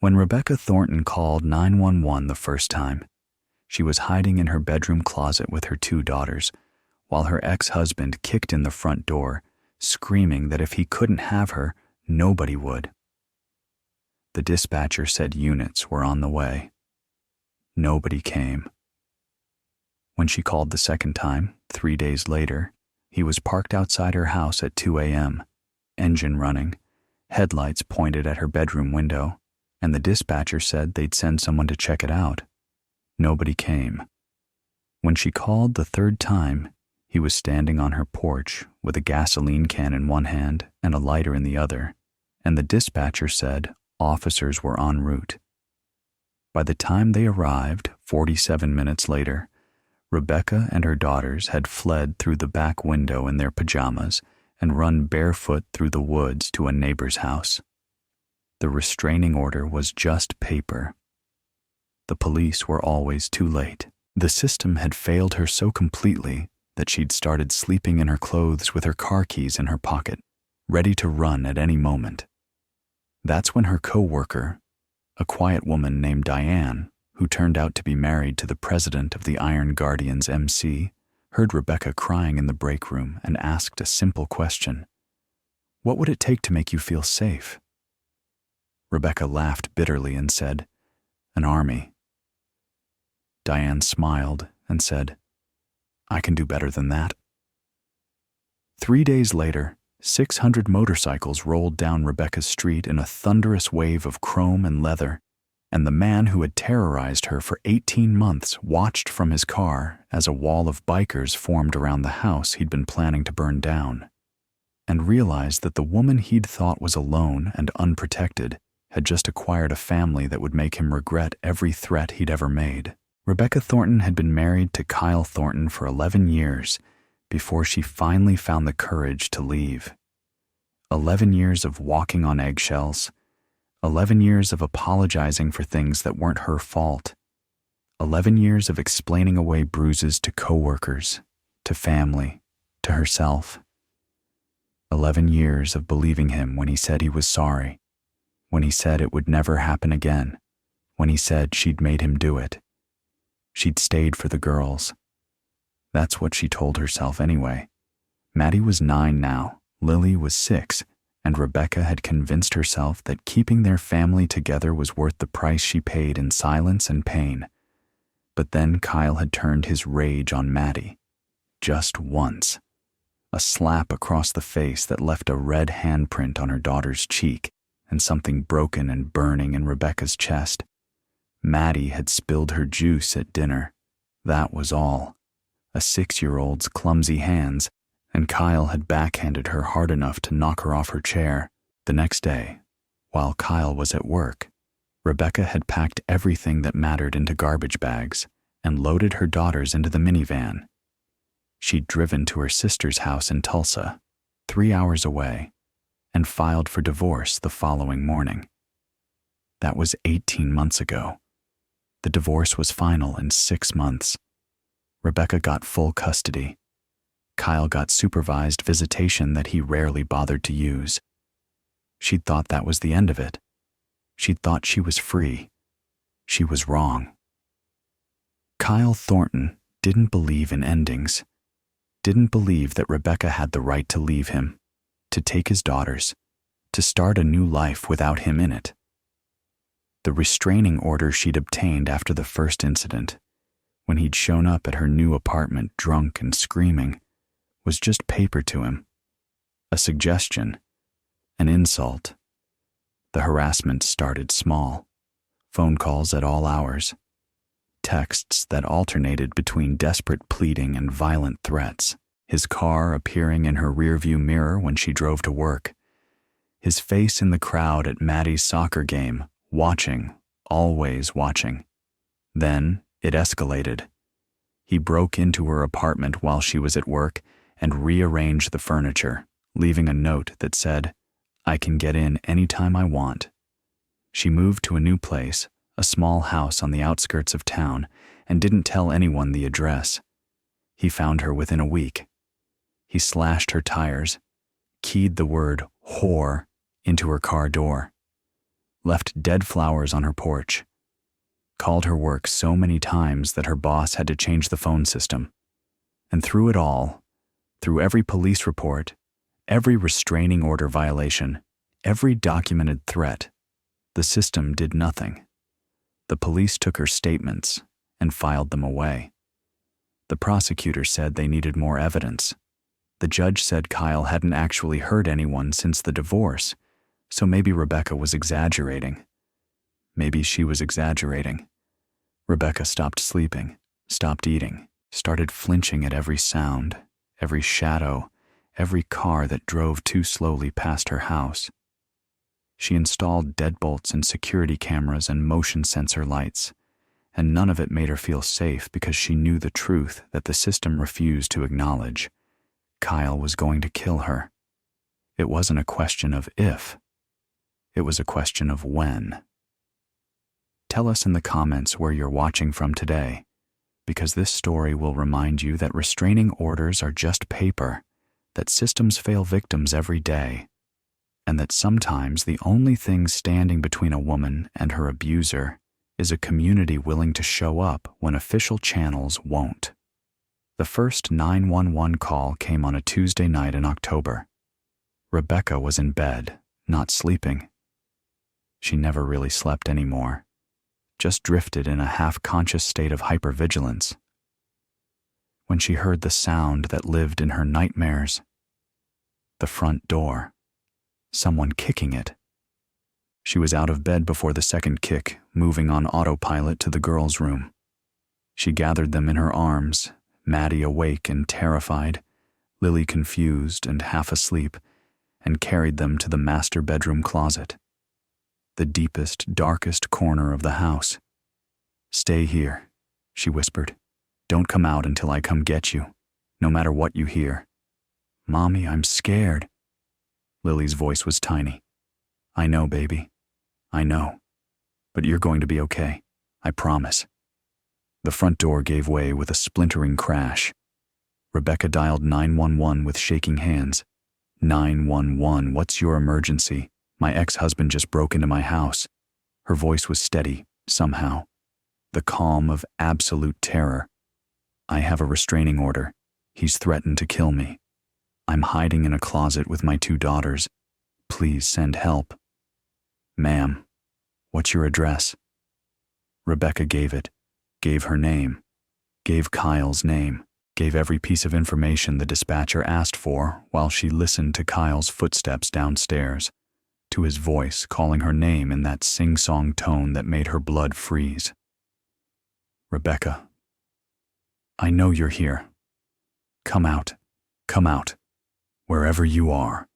When Rebecca Thornton called 911 the first time, she was hiding in her bedroom closet with her 2 daughters, while her ex-husband kicked in the front door, screaming that if he couldn't have her, nobody would. The dispatcher said units were on the way. Nobody came. When she called the second time, 3 days later, he was parked outside her house at 2 a.m., engine running, headlights pointed at her bedroom window, and the dispatcher said they'd send someone to check it out. Nobody came. When she called the third time, he was standing on her porch with a gasoline can in one hand and a lighter in the other, and the dispatcher said officers were en route. By the time they arrived, 47 minutes later, Rebecca and her daughters had fled through the back window in their pajamas and run barefoot through the woods to a neighbor's house. The restraining order was just paper. The police were always too late. The system had failed her so completely that she'd started sleeping in her clothes with her car keys in her pocket, ready to run at any moment. That's when her co-worker, a quiet woman named Diane, who turned out to be married to the president of the Iron Guardians MC, heard Rebecca crying in the break room and asked a simple question. "What would it take to make you feel safe?" Rebecca laughed bitterly and said, "An army." Diane smiled and said, "I can do better than that." 3 days later, 600 motorcycles rolled down Rebecca's street in a thunderous wave of chrome and leather, and the man who had terrorized her for 18 months watched from his car as a wall of bikers formed around the house he'd been planning to burn down, and realized that the woman he'd thought was alone and unprotected had just acquired a family that would make him regret every threat he'd ever made. Rebecca Thornton had been married to Kyle Thornton for 11 years before she finally found the courage to leave. 11 years of walking on eggshells, 11 years of apologizing for things that weren't her fault, 11 years of explaining away bruises to coworkers, to family, to herself. 11 years of believing him when he said he was sorry, when he said it would never happen again, when he said she'd made him do it. She'd stayed for the girls. That's what she told herself anyway. Maddie was 9 now, Lily was 6, and Rebecca had convinced herself that keeping their family together was worth the price she paid in silence and pain. But then Kyle had turned his rage on Maddie. Just once. A slap across the face that left a red handprint on her daughter's cheek and something broken and burning in Rebecca's chest. Maddie had spilled her juice at dinner. That was all. A 6-year-old's clumsy hands, and Kyle had backhanded her hard enough to knock her off her chair. The next day, while Kyle was at work, Rebecca had packed everything that mattered into garbage bags and loaded her daughters into the minivan. She'd driven to her sister's house in Tulsa, 3 hours away, and filed for divorce the following morning. That was 18 months ago. The divorce was final in 6 months. Rebecca got full custody. Kyle got supervised visitation that he rarely bothered to use. She'd thought that was the end of it. She'd thought she was free. She was wrong. Kyle Thornton didn't believe in endings, didn't believe that Rebecca had the right to leave him, to take his daughters, to start a new life without him in it. The restraining order she'd obtained after the first incident, when he'd shown up at her new apartment drunk and screaming, was just paper to him, a suggestion, an insult. The harassment started small, phone calls at all hours, texts that alternated between desperate pleading and violent threats, his car appearing in her rearview mirror when she drove to work, his face in the crowd at Maddie's soccer game, watching, always watching. Then it escalated. He broke into her apartment while she was at work and rearranged the furniture, leaving a note that said, "I can get in anytime I want." She moved to a new place, a small house on the outskirts of town, and didn't tell anyone the address. He found her within a week. He slashed her tires, keyed the word "whore" into her car door. left dead flowers on her porch, called her work so many times that her boss had to change the phone system. And through it all, through every police report, every restraining order violation, every documented threat, the system did nothing. The police took her statements and filed them away. The prosecutor said they needed more evidence. The judge said Kyle hadn't actually hurt anyone since the divorce, so maybe Rebecca was exaggerating. Maybe she was exaggerating. Rebecca stopped sleeping, stopped eating, started flinching at every sound, every shadow, every car that drove too slowly past her house. She installed deadbolts and security cameras and motion sensor lights, and none of it made her feel safe because she knew the truth that the system refused to acknowledge. Kyle was going to kill her. It wasn't a question of if. It was a question of when. Tell us in the comments where you're watching from today, because this story will remind you that restraining orders are just paper, that systems fail victims every day, and that sometimes the only thing standing between a woman and her abuser is a community willing to show up when official channels won't. The first 911 call came on a Tuesday night in October. Rebecca was in bed, not sleeping. She never really slept anymore, just drifted in a half-conscious state of hypervigilance. When she heard the sound that lived in her nightmares, the front door, someone kicking it. She was out of bed before the second kick, moving on autopilot to the girls' room. She gathered them in her arms, Maddie awake and terrified, Lily confused and half asleep, and carried them to the master bedroom closet, the deepest, darkest corner of the house. "Stay here," she whispered. "Don't come out until I come get you, no matter what you hear." "Mommy, I'm scared." Lily's voice was tiny. "I know, baby. I know. But you're going to be okay. I promise." The front door gave way with a splintering crash. Rebecca dialed 911 with shaking hands. "911, what's your emergency? My ex-husband just broke into my house." Her voice was steady, somehow. The calm of absolute terror. "I have a restraining order. He's threatened to kill me. I'm hiding in a closet with my 2 daughters. Please send help." "Ma'am, what's your address?" Rebecca gave it, gave her name, gave Kyle's name, gave every piece of information the dispatcher asked for while she listened to Kyle's footsteps downstairs, to his voice calling her name in that sing-song tone that made her blood freeze. "Rebecca, I know you're here. Come out, wherever you are.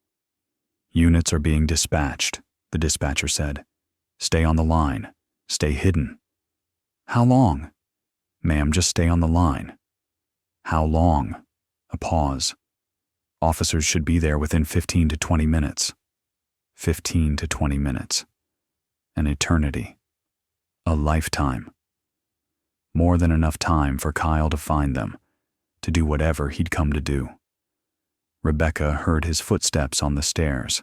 Units are being dispatched," the dispatcher said. "Stay on the line, stay hidden." "How long?" "Ma'am, just stay on the line." "How long?" A pause. "Officers should be there within 15 to 20 minutes. 15 to 20 minutes. An eternity. A lifetime. More than enough time for Kyle to find them, to do whatever he'd come to do. Rebecca heard his footsteps on the stairs.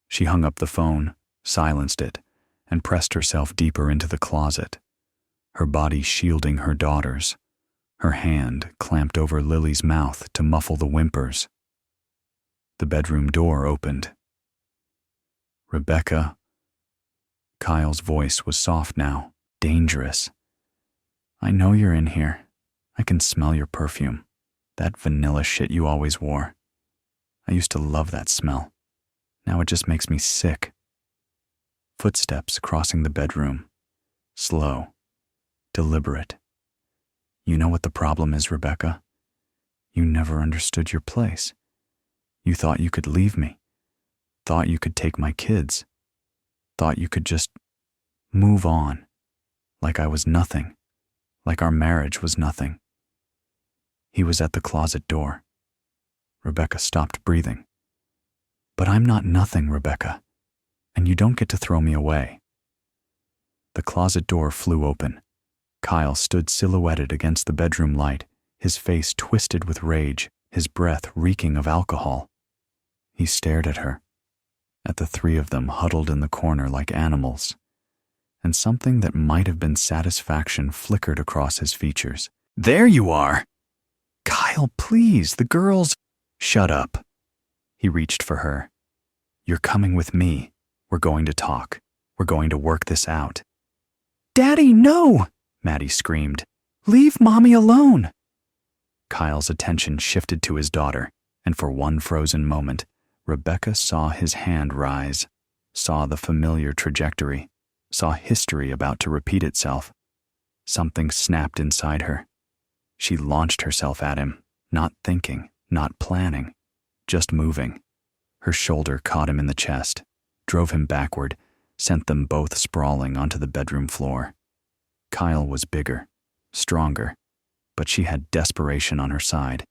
She hung up the phone, silenced it, and pressed herself deeper into the closet, her body shielding her daughters, her hand clamped over Lily's mouth to muffle the whimpers. The bedroom door opened. "Rebecca." Kyle's voice was soft now, dangerous. "I know you're in here. I can smell your perfume, that vanilla shit you always wore. I used to love that smell. Now it just makes me sick." Footsteps crossing the bedroom, slow, deliberate. "You know what the problem is, Rebecca? You never understood your place. You thought you could leave me, thought you could take my kids, thought you could just move on, like I was nothing, like our marriage was nothing." He was at the closet door. Rebecca stopped breathing. "But I'm not nothing, Rebecca, and you don't get to throw me away." The closet door flew open. Kyle stood silhouetted against the bedroom light, his face twisted with rage, his breath reeking of alcohol. He stared at her. at the three of them huddled in the corner like animals, and something that might have been satisfaction flickered across his features. "There you are! Kyle, please, the girls—" "Shut up." He reached for her. "You're coming with me. We're going to talk. We're going to work this out." "Daddy, no!" Maddie screamed. "Leave Mommy alone!" Kyle's attention shifted to his daughter, and for one frozen moment, Rebecca saw his hand rise, saw the familiar trajectory, saw history about to repeat itself. Something snapped inside her. She launched herself at him, not thinking, not planning, just moving. Her shoulder caught him in the chest, drove him backward, sent them both sprawling onto the bedroom floor. Kyle was bigger, stronger, but she had desperation on her side,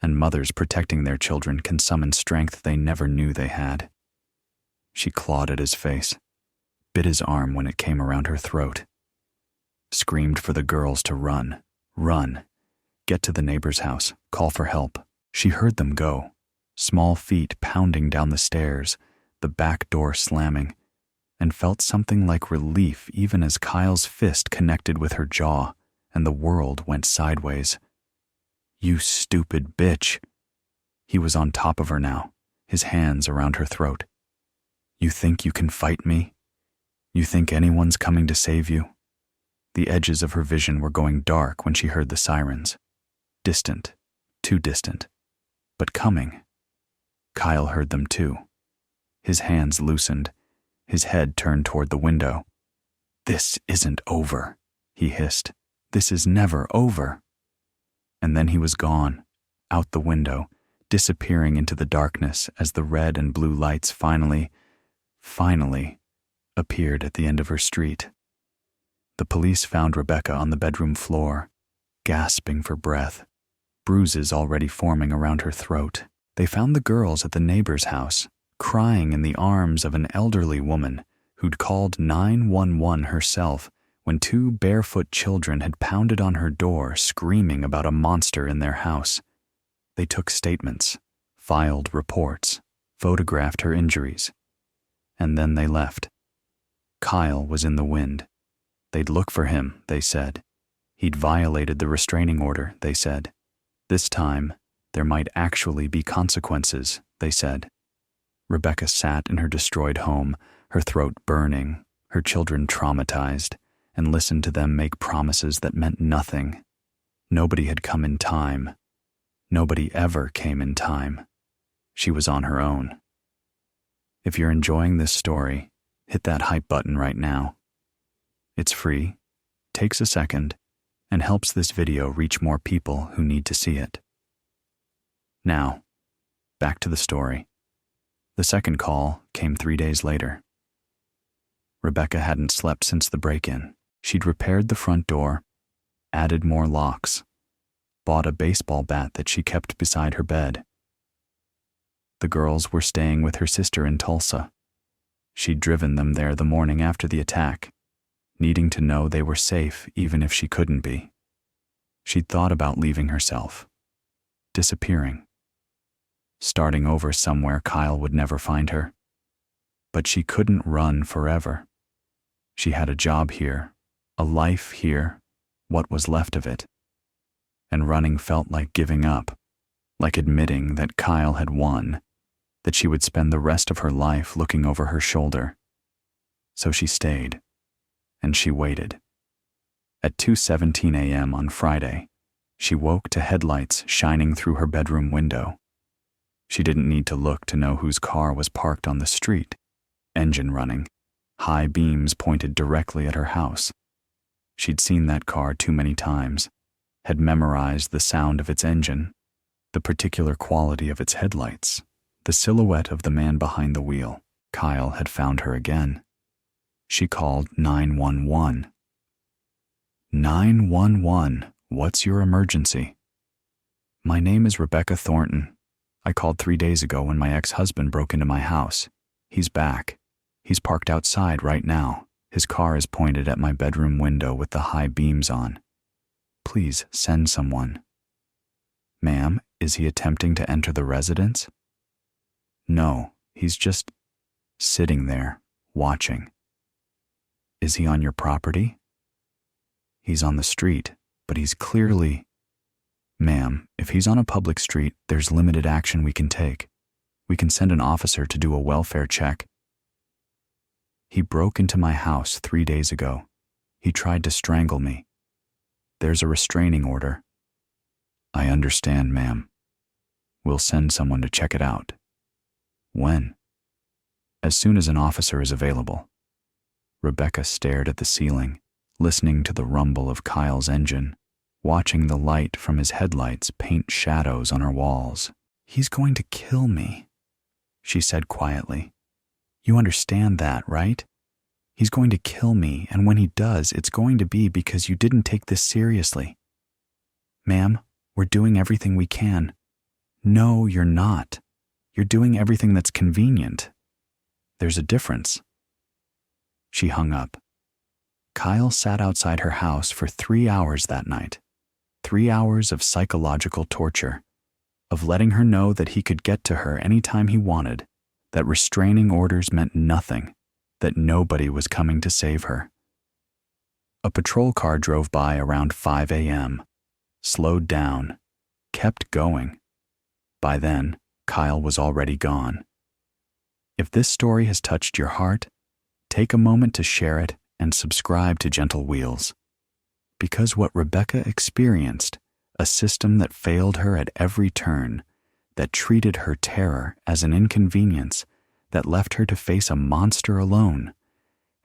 and mothers protecting their children can summon strength they never knew they had. She clawed at his face, bit his arm when it came around her throat, screamed for the girls to run, get to the neighbor's house, call for help. She heard them go, small feet pounding down the stairs, the back door slamming, and felt something like relief even as Kyle's fist connected with her jaw and the world went sideways. "You stupid bitch." He was on top of her now, his hands around her throat. "You think you can fight me? You think anyone's coming to save you?" The edges of her vision were going dark when she heard the sirens. Distant, too distant, but coming. Kyle heard them too. His hands loosened, his head turned toward the window. "This isn't over," he hissed. "This is never over." And then he was gone, out the window, disappearing into the darkness as the red and blue lights finally appeared at the end of her street. The police found Rebecca on the bedroom floor, gasping for breath, bruises already forming around her throat. They found the girls at the neighbor's house, crying in the arms of an elderly woman who'd called 911 herself when two barefoot children had pounded on her door screaming about a monster in their house. They took statements, filed reports, photographed her injuries, and then they left. Kyle was in the wind. They'd look for him, they said. He'd violated the restraining order, they said. This time, there might actually be consequences, they said. Rebecca sat in her destroyed home, her throat burning, her children traumatized, and listened to them make promises that meant nothing. Nobody had come in time. Nobody ever came in time. She was on her own. If you're enjoying this story, hit that hype button right now. It's free, takes a second, and helps this video reach more people who need to see it. Now, back to the story. The second call came 3 days later. Rebecca hadn't slept since the break-in. She'd repaired the front door, added more locks, bought a baseball bat that she kept beside her bed. The girls were staying with her sister in Tulsa. She'd driven them there the morning after the attack, needing to know they were safe even if she couldn't be. She'd thought about leaving herself, disappearing, starting over somewhere Kyle would never find her. But she couldn't run forever. She had a job here, a life here, what was left of it. And running felt like giving up, like admitting that Kyle had won, that she would spend the rest of her life looking over her shoulder. So she stayed, and she waited. At 2:17 a.m. on Friday, she woke to headlights shining through her bedroom window. She didn't need to look to know whose car was parked on the street, engine running, high beams pointed directly at her house. She'd seen that car too many times, had memorized the sound of its engine, the particular quality of its headlights, the silhouette of the man behind the wheel. Kyle had found her again. She called 911. 911, what's your emergency? My name is Rebecca Thornton. I called 3 days ago when my ex-husband broke into my house. He's back. He's parked outside right now. His car is pointed at my bedroom window with the high beams on. Please send someone. Ma'am, is he attempting to enter the residence? No, he's just sitting there, watching. Is he on your property? He's on the street, but he's clearly... Ma'am, if he's on a public street, there's limited action we can take. We can send an officer to do a welfare check. He broke into my house 3 days ago. He tried to strangle me. There's a restraining order. I understand, ma'am. We'll send someone to check it out. When? As soon as an officer is available. Rebecca stared at the ceiling, listening to the rumble of Kyle's engine, watching the light from his headlights paint shadows on our walls. He's going to kill me, she said quietly. You understand that, right? He's going to kill me, and when he does, it's going to be because you didn't take this seriously. Ma'am, we're doing everything we can. No, you're not. You're doing everything that's convenient. There's a difference. She hung up. Kyle sat outside her house for 3 hours that night. 3 hours of psychological torture, of letting her know that he could get to her anytime he wanted, that restraining orders meant nothing, that nobody was coming to save her. A patrol car drove by around 5 a.m., slowed down, kept going. By then, Kyle was already gone. If this story has touched your heart, take a moment to share it and subscribe to Gentle Wheels. Because what Rebecca experienced, a system that failed her at every turn, that treated her terror as an inconvenience, that left her to face a monster alone,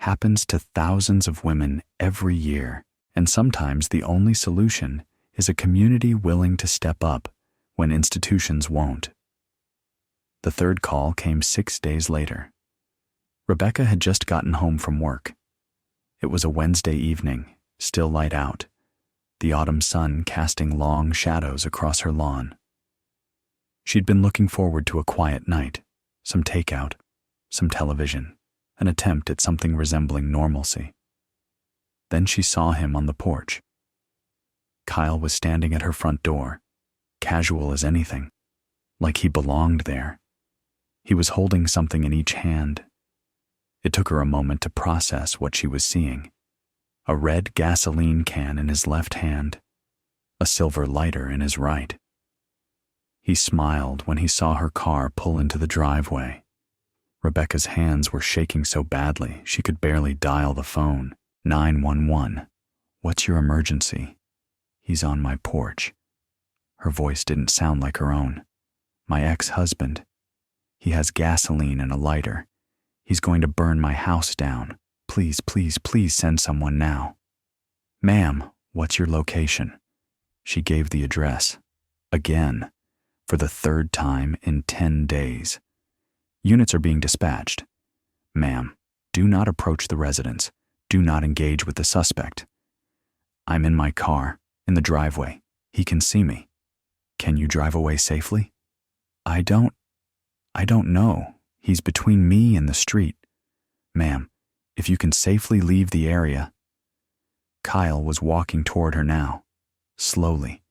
happens to thousands of women every year. And sometimes the only solution is a community willing to step up when institutions won't. The third call came 6 days later. Rebecca had just gotten home from work. It was a Wednesday evening, still light out, the autumn sun casting long shadows across her lawn. She'd been looking forward to a quiet night, some takeout, some television, an attempt at something resembling normalcy. Then she saw him on the porch. Kyle was standing at her front door, casual as anything, like he belonged there. He was holding something in each hand. It took her a moment to process what she was seeing. A red gasoline can in his left hand, a silver lighter in his right. He smiled when he saw her car pull into the driveway. Rebecca's hands were shaking so badly she could barely dial the phone. 911. What's your emergency? He's on my porch. Her voice didn't sound like her own. My ex-husband. He has gasoline and a lighter. He's going to burn my house down. Please, please, please send someone now. Ma'am, what's your location? She gave the address. Again, for the third time in 10 days. Units are being dispatched. Ma'am, do not approach the residence. Do not engage with the suspect. I'm in my car, in the driveway. He can see me. Can you drive away safely? I don't know. He's between me and the street. Ma'am, if you can safely leave the area. Kyle was walking toward her now, slowly,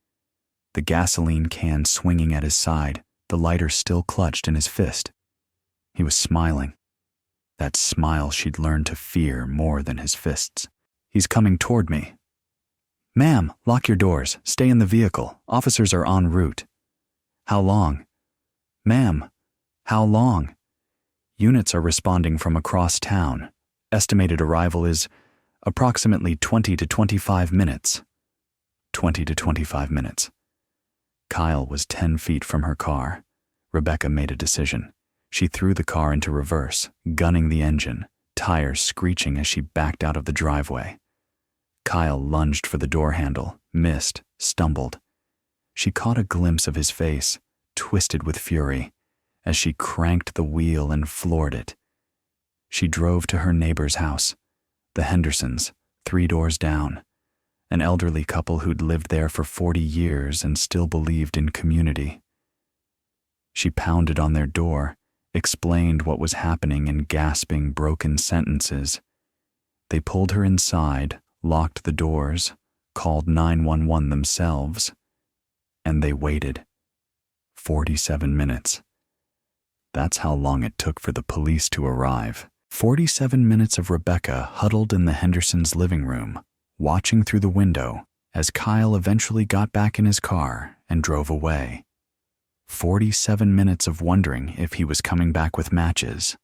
the gasoline can swinging at his side, the lighter still clutched in his fist. He was smiling. That smile she'd learned to fear more than his fists. He's coming toward me. Ma'am, lock your doors. Stay in the vehicle. Officers are en route. How long? Ma'am, how long? Units are responding from across town. Estimated arrival is approximately 20 to 25 minutes. 20 to 25 minutes. Kyle was 10 feet from her car. Rebecca made a decision. She threw the car into reverse, gunning the engine, tires screeching as she backed out of the driveway. Kyle lunged for the door handle, missed, stumbled. She caught a glimpse of his face, twisted with fury, as she cranked the wheel and floored it. She drove to her neighbor's house, the Hendersons, 3 doors down, an elderly couple who'd lived there for 40 years and still believed in community. She pounded on their door, explained what was happening in gasping, broken sentences. They pulled her inside, locked the doors, called 911 themselves, and they waited. 47 minutes. That's how long it took for the police to arrive. 47 minutes of Rebecca huddled in the Hendersons' living room, watching through the window as Kyle eventually got back in his car and drove away. 47 minutes of wondering if he was coming back with matches.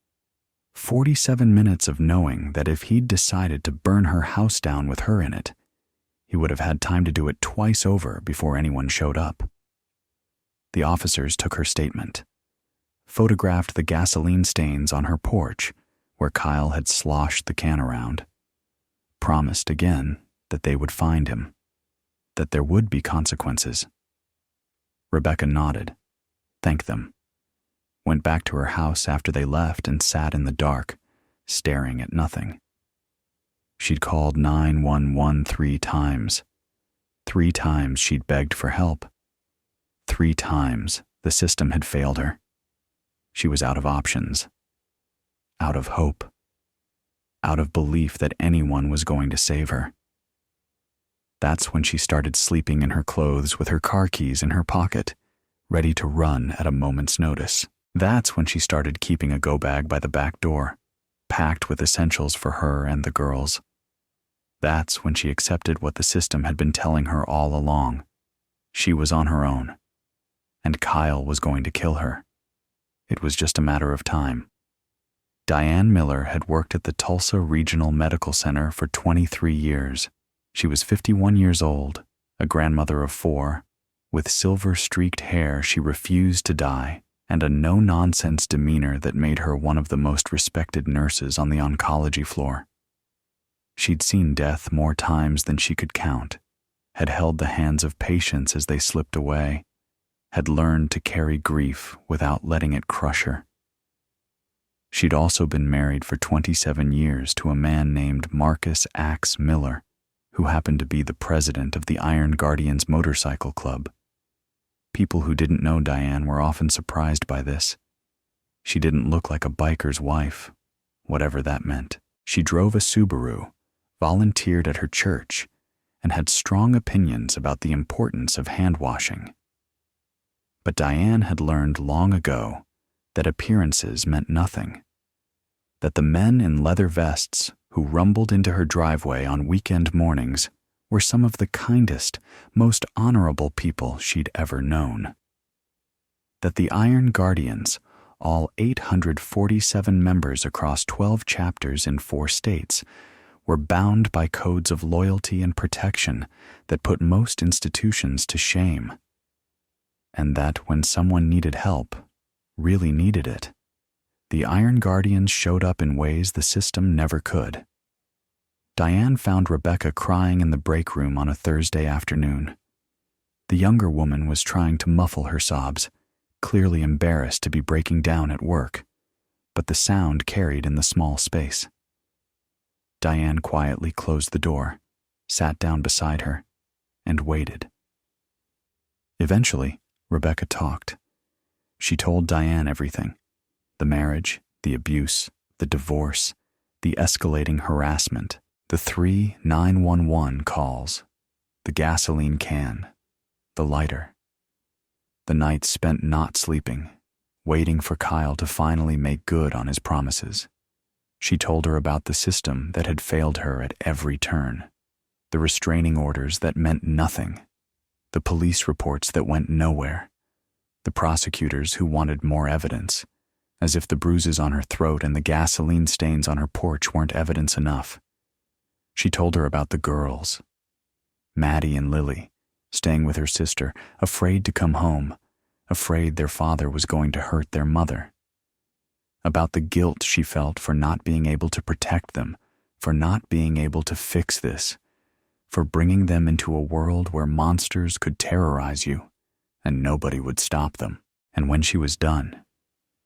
47 minutes of knowing that if he'd decided to burn her house down with her in it, he would have had time to do it twice over before anyone showed up. The officers took her statement, photographed the gasoline stains on her porch where Kyle had sloshed the can around, promised again that they would find him, that there would be consequences. Rebecca nodded, thanked them, went back to her house after they left and sat in the dark, staring at nothing. She'd called 911 3 times. 3 times she'd begged for help. 3 times the system had failed her. She was out of options, out of hope, out of belief that anyone was going to save her. That's when she started sleeping in her clothes with her car keys in her pocket, ready to run at a moment's notice. That's when she started keeping a go bag by the back door, packed with essentials for her and the girls. That's when she accepted what the system had been telling her all along. She was on her own, and Kyle was going to kill her. It was just a matter of time. Diane Miller had worked at the Tulsa Regional Medical Center for 23 years. She was 51 years old, a grandmother of 4. With silver-streaked hair she refused to die, and a no-nonsense demeanor that made her one of the most respected nurses on the oncology floor. She'd seen death more times than she could count, had held the hands of patients as they slipped away, had learned to carry grief without letting it crush her. She'd also been married for 27 years to a man named Marcus Axe Miller, who happened to be the president of the Iron Guardians Motorcycle Club. People who didn't know Diane were often surprised by this. She didn't look like a biker's wife, whatever that meant. She drove a Subaru, volunteered at her church, and had strong opinions about the importance of hand-washing. But Diane had learned long ago that appearances meant nothing, that the men in leather vests who rumbled into her driveway on weekend mornings were some of the kindest, most honorable people she'd ever known. That the Iron Guardians, all 847 members across 12 chapters in 4 states, were bound by codes of loyalty and protection that put most institutions to shame. And that when someone needed help, really needed it, the Iron Guardians showed up in ways the system never could. Diane found Rebecca crying in the break room on a Thursday afternoon. The younger woman was trying to muffle her sobs, clearly embarrassed to be breaking down at work, but the sound carried in the small space. Diane quietly closed the door, sat down beside her, and waited. Eventually, Rebecca talked. She told Diane everything: the marriage, the abuse, the divorce, the escalating harassment, the 3 911 calls, the gasoline can, the lighter, the nights spent not sleeping, waiting for Kyle to finally make good on his promises. She told her about the system that had failed her at every turn, the restraining orders that meant nothing, the police reports that went nowhere, the prosecutors who wanted more evidence, as if the bruises on her throat and the gasoline stains on her porch weren't evidence enough. She told her about the girls, Maddie and Lily, staying with her sister, afraid to come home, afraid their father was going to hurt their mother. About the guilt she felt for not being able to protect them, for not being able to fix this, for bringing them into a world where monsters could terrorize you and nobody would stop them. And when she was done,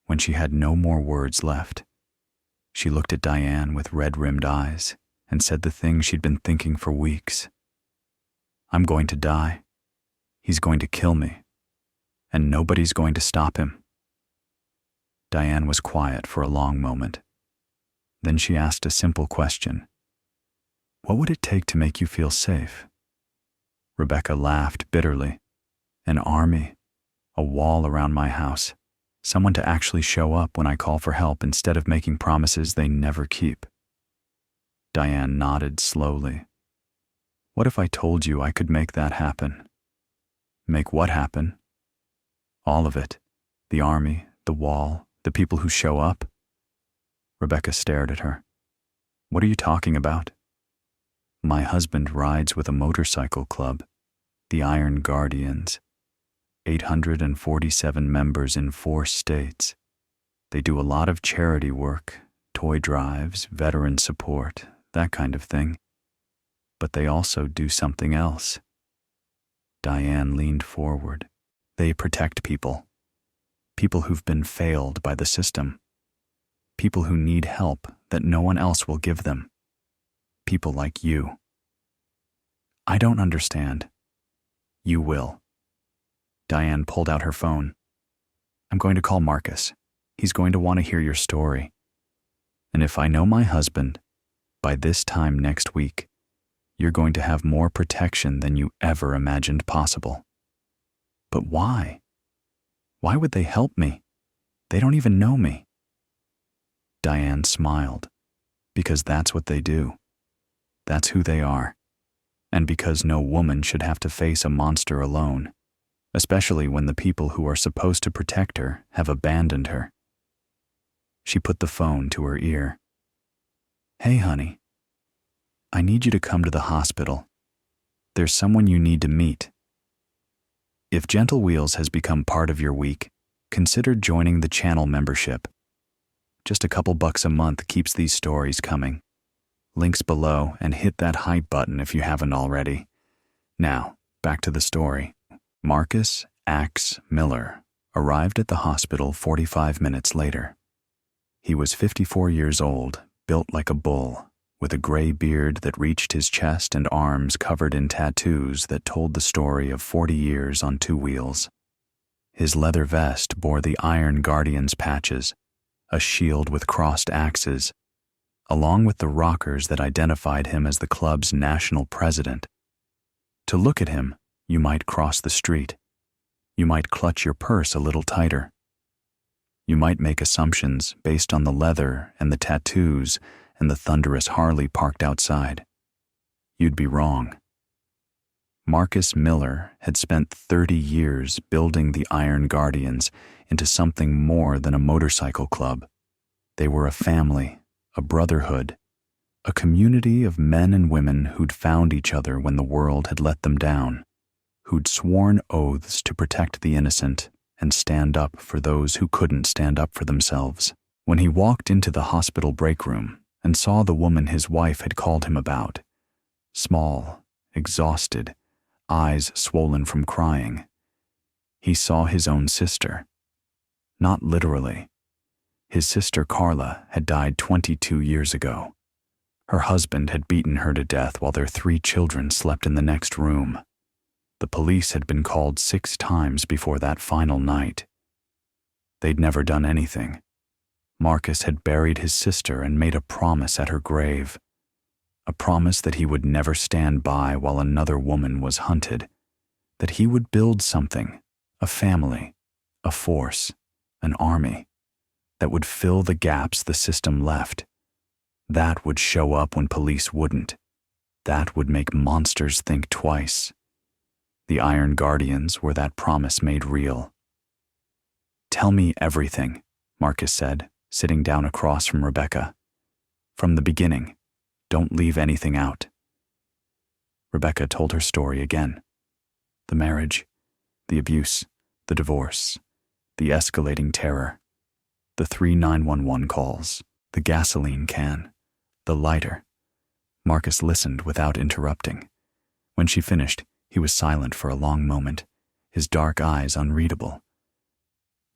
when she had no more words left, she looked at Diane with red-rimmed eyes and said the thing she'd been thinking for weeks. I'm going to die. He's going to kill me. And nobody's going to stop him. Diane was quiet for a long moment. Then she asked a simple question. What would it take to make you feel safe? Rebecca laughed bitterly. An army, a wall around my house, Someone to actually show up when I call for help instead of making promises they never keep. Diane nodded slowly. What if I told you I could make that happen? Make what happen? All of it. The army, the wall, the people who show up. Rebecca stared at her. What are you talking about? My husband rides with a motorcycle club, the Iron Guardians. 847 members in 4 states. They do a lot of charity work, toy drives, veteran support, that kind of thing. But they also do something else. Diane leaned forward. They protect people. People who've been failed by the system. People who need help that no one else will give them. People like you. I don't understand. You will. Diane pulled out her phone. I'm going to call Marcus. He's going to want to hear your story. And if I know my husband, by this time next week, you're going to have more protection than you ever imagined possible. But why? Why would they help me? They don't even know me. Diane smiled. Because that's what they do. That's who they are. And because no woman should have to face a monster alone, especially when the people who are supposed to protect her have abandoned her. She put the phone to her ear. Hey, honey. I need you to come to the hospital. There's someone you need to meet. If Gentle Wheels has become part of your week, consider joining the channel membership. Just a couple bucks a month keeps these stories coming. Links below, and hit that hype button if you haven't already. Now, back to the story. Marcus Axe Miller arrived at the hospital 45 minutes later. He was 54 years old, built like a bull, with a gray beard that reached his chest and arms covered in tattoos that told the story of 40 years on 2 wheels. His leather vest bore the Iron Guardians patches, a shield with crossed axes, along with the rockers that identified him as the club's national president. To look at him, you might cross the street. You might clutch your purse a little tighter. You might make assumptions based on the leather and the tattoos and the thunderous Harley parked outside. You'd be wrong. Marcus Miller had spent 30 years building the Iron Guardians into something more than a motorcycle club. They were a family, a brotherhood, a community of men and women who'd found each other when the world had let them down, who'd sworn oaths to protect the innocent and stand up for those who couldn't stand up for themselves. When he walked into the hospital break room and saw the woman his wife had called him about, small, exhausted, eyes swollen from crying, he saw his own sister. Not literally. His sister Carla had died 22 years ago. Her husband had beaten her to death while their 3 children slept in the next room. The police had been called 6 times before that final night. They'd never done anything. Marcus had buried his sister and made a promise at her grave. A promise that he would never stand by while another woman was hunted. That he would build something, a family, a force, an army, that would fill the gaps the system left. That would show up when police wouldn't. That would make monsters think twice. The Iron Guardians were that promise made real. Tell me everything, Marcus said, sitting down across from Rebecca. From the beginning. Don't leave anything out. Rebecca told her story again. The marriage, the abuse, the divorce, the escalating terror, the 3 911 calls, the gasoline can, the lighter. Marcus listened without interrupting. When she finished, he was silent for a long moment, his dark eyes unreadable.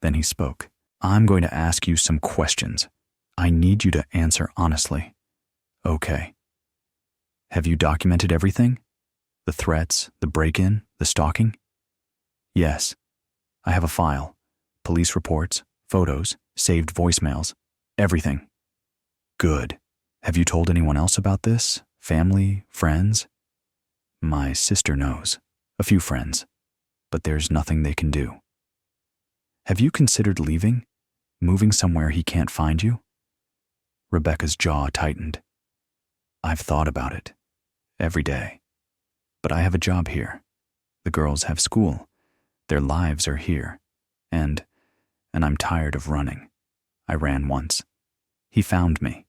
Then he spoke. I'm going to ask you some questions. I need you to answer honestly. Okay. Have you documented everything? The threats, the break-in, the stalking? Yes. I have a file. Police reports, photos, saved voicemails, everything. Good. Have you told anyone else about this? Family, friends? My sister knows. A few friends. But there's nothing they can do. Have you considered leaving? Moving somewhere he can't find you? Rebecca's jaw tightened. I've thought about it. Every day. But I have a job here. The girls have school. Their lives are here. And I'm tired of running. I ran once. He found me.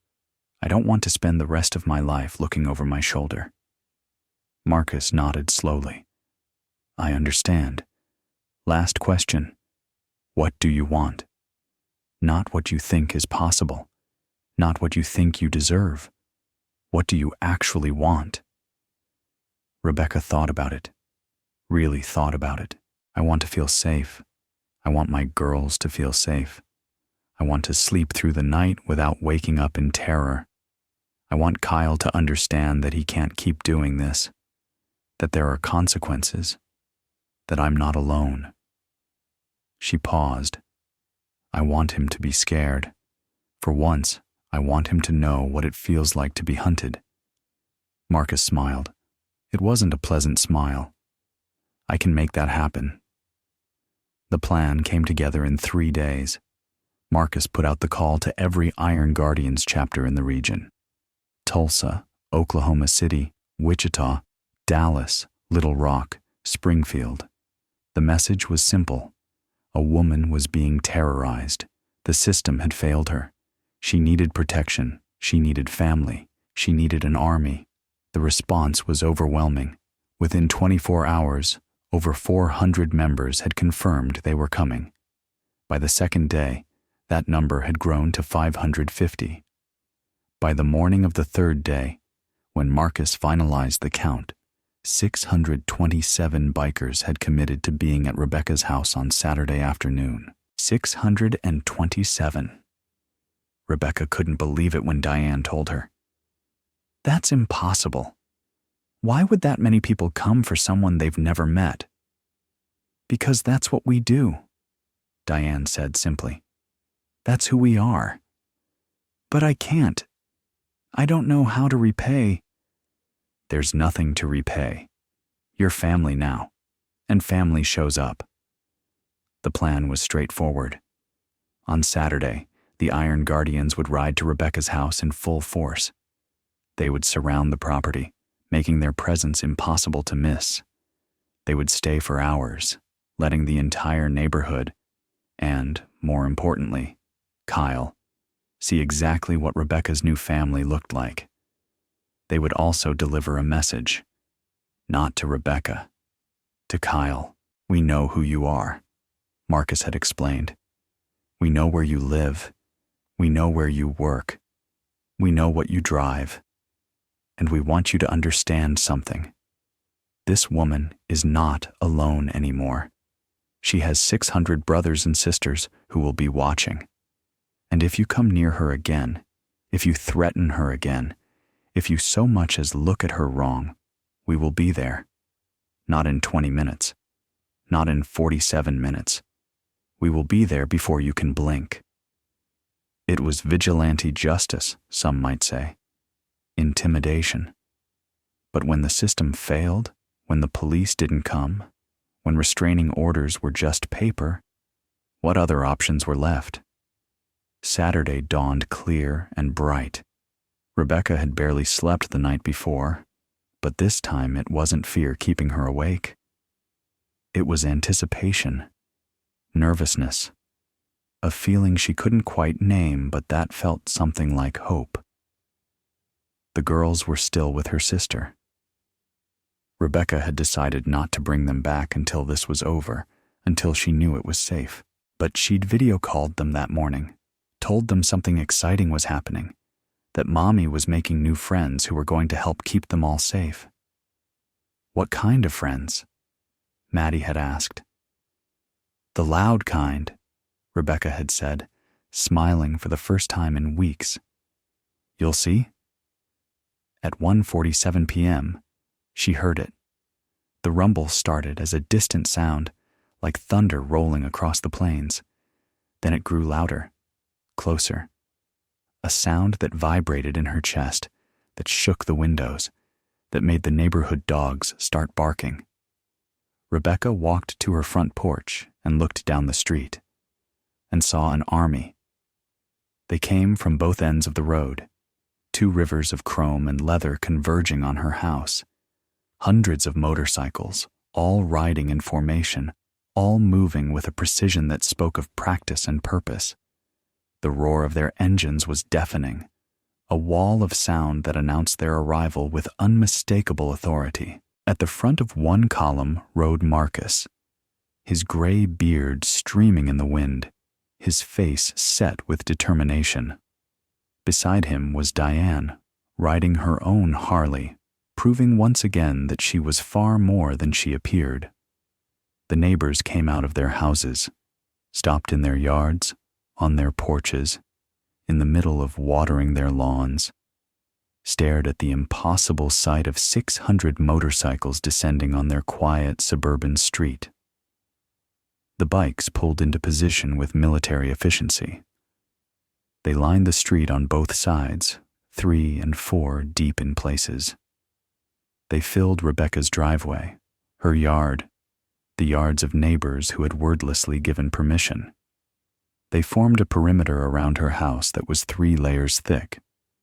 I don't want to spend the rest of my life looking over my shoulder. Marcus nodded slowly. I understand. Last question. What do you want? Not what you think is possible. Not what you think you deserve. What do you actually want? Rebecca thought about it. Really thought about it. I want to feel safe. I want my girls to feel safe. I want to sleep through the night without waking up in terror. I want Kyle to understand that he can't keep doing this, that there are consequences, that I'm not alone. She paused. I want him to be scared. For once, I want him to know what it feels like to be hunted. Marcus smiled. It wasn't a pleasant smile. I can make that happen. The plan came together in 3 days. Marcus put out the call to every Iron Guardians chapter in the region. Tulsa, Oklahoma City, Wichita, Dallas, Little Rock, Springfield. The message was simple. A woman was being terrorized. The system had failed her. She needed protection. She needed family. She needed an army. The response was overwhelming. Within 24 hours, over 400 members had confirmed they were coming. By the second day, that number had grown to 550. By the morning of the third day, when Marcus finalized the count, 627 bikers had committed to being at Rebecca's house on Saturday afternoon. 627. Rebecca couldn't believe it when Diane told her. That's impossible. Why would that many people come for someone they've never met? Because that's what we do, Diane said simply. That's who we are. But I can't. I don't know how to repay. There's nothing to repay. You're family now, and family shows up. The plan was straightforward. On Saturday, the Iron Guardians would ride to Rebecca's house in full force. They would surround the property, making their presence impossible to miss. They would stay for hours, letting the entire neighborhood, and, more importantly, Kyle, see exactly what Rebecca's new family looked like. They would also deliver a message. Not to Rebecca. To Kyle. We know who you are, Marcus had explained. We know where you live. We know where you work. We know what you drive. And we want you to understand something. This woman is not alone anymore. She has 600 brothers and sisters who will be watching. And if you come near her again, if you threaten her again, if you so much as look at her wrong, we will be there. Not in 20 minutes. Not in 47 minutes. We will be there before you can blink. It was vigilante justice, some might say. Intimidation. But when the system failed, when the police didn't come, when restraining orders were just paper, what other options were left? Saturday dawned clear and bright. Rebecca had barely slept the night before, but this time it wasn't fear keeping her awake. It was anticipation, nervousness, a feeling she couldn't quite name, but that felt something like hope. The girls were still with her sister. Rebecca had decided not to bring them back until this was over, until she knew it was safe. But she'd video called them that morning, told them something exciting was happening, that Mommy was making new friends who were going to help keep them all safe. What kind of friends? Maddie had asked. The loud kind, Rebecca had said, smiling for the first time in weeks. You'll see? At 1:47 p.m., she heard it. The rumble started as a distant sound, like thunder rolling across the plains. Then it grew louder, closer. A sound that vibrated in her chest, that shook the windows, that made the neighborhood dogs start barking. Rebecca walked to her front porch and looked down the street. and saw an army. They came from both ends of the road, 2 rivers of chrome and leather converging on her house. Hundreds of motorcycles, all riding in formation, all moving with a precision that spoke of practice and purpose. The roar of their engines was deafening, a wall of sound that announced their arrival with unmistakable authority. At the front of one column rode Marcus, his gray beard streaming in the wind, his face set with determination. Beside him was Diane, riding her own Harley, proving once again that she was far more than she appeared. The neighbors came out of their houses, stopped in their yards, on their porches, in the middle of watering their lawns, stared at the impossible sight of 600 motorcycles descending on their quiet suburban street. The bikes pulled into position with military efficiency. They lined the street on both sides, 3 and 4 deep in places. They filled Rebecca's driveway, her yard, the yards of neighbors who had wordlessly given permission. They formed a perimeter around her house that was 3 layers thick,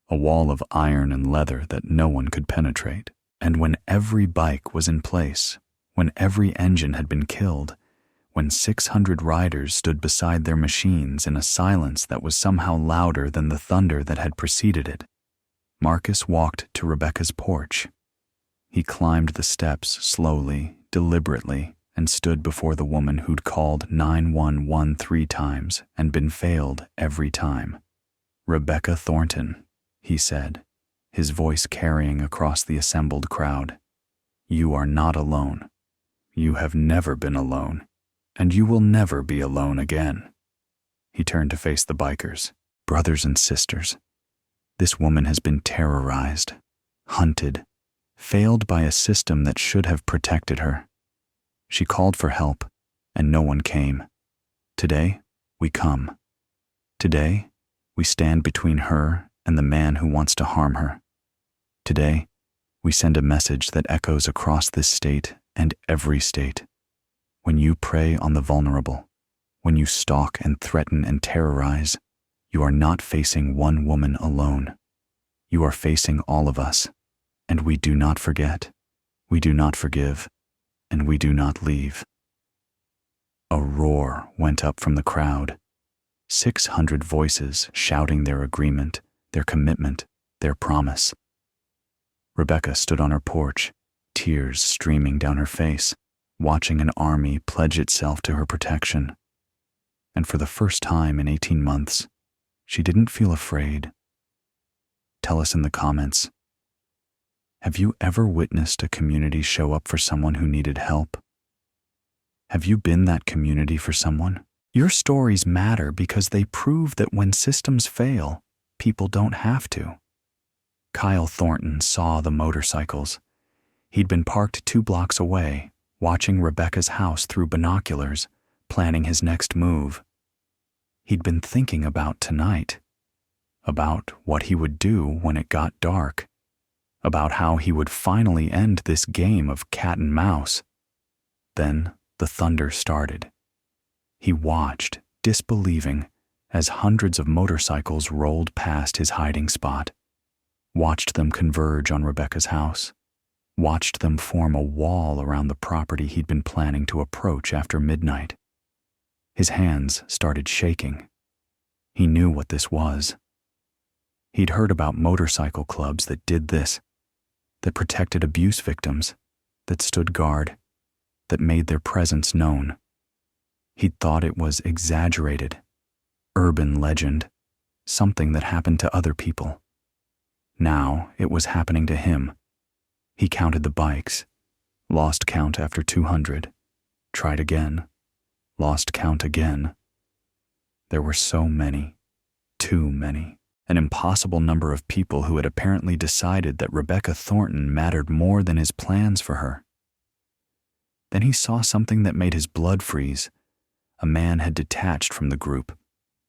a wall of iron and leather that no one could penetrate. And when every bike was in place, when every engine had been killed, when 600 riders stood beside their machines in a silence that was somehow louder than the thunder that had preceded it, Marcus walked to Rebecca's porch. He climbed the steps slowly, deliberately, and stood before the woman who'd called 911 3 times and been failed every time. "Rebecca Thornton," he said, his voice carrying across the assembled crowd. "You are not alone. You have never been alone, and you will never be alone again." He turned to face the bikers. "Brothers and sisters, this woman has been terrorized, hunted, failed by a system that should have protected her. She called for help, and no one came. Today, we come. Today, we stand between her and the man who wants to harm her. Today, we send a message that echoes across this state and every state. When you prey on the vulnerable, when you stalk and threaten and terrorize, you are not facing one woman alone. You are facing all of us, and we do not forget, we do not forgive, and we do not leave." A roar went up from the crowd, 600 voices shouting their agreement, their commitment, their promise. Rebecca stood on her porch, tears streaming down her face, watching an army pledge itself to her protection. And for the first time in 18 months, she didn't feel afraid. Tell us in the comments, have you ever witnessed a community show up for someone who needed help? Have you been that community for someone? Your stories matter because they prove that when systems fail, people don't have to. Kyle Thornton saw the motorcycles. He'd been parked 2 blocks away, watching Rebecca's house through binoculars, planning his next move. He'd been thinking about tonight, about what he would do when it got dark, about how he would finally end this game of cat and mouse. Then the thunder started. He watched, disbelieving, as hundreds of motorcycles rolled past his hiding spot, watched them converge on Rebecca's house, watched them form a wall around the property he'd been planning to approach after midnight. His hands started shaking. He knew what this was. He'd heard about motorcycle clubs that did this, that protected abuse victims, that stood guard, that made their presence known. He'd thought it was exaggerated, urban legend, something that happened to other people. Now it was happening to him. He counted the bikes, lost count after 200, tried again, lost count again. There were so many, too many, an impossible number of people who had apparently decided that Rebecca Thornton mattered more than his plans for her. Then he saw something that made his blood freeze. A man had detached from the group,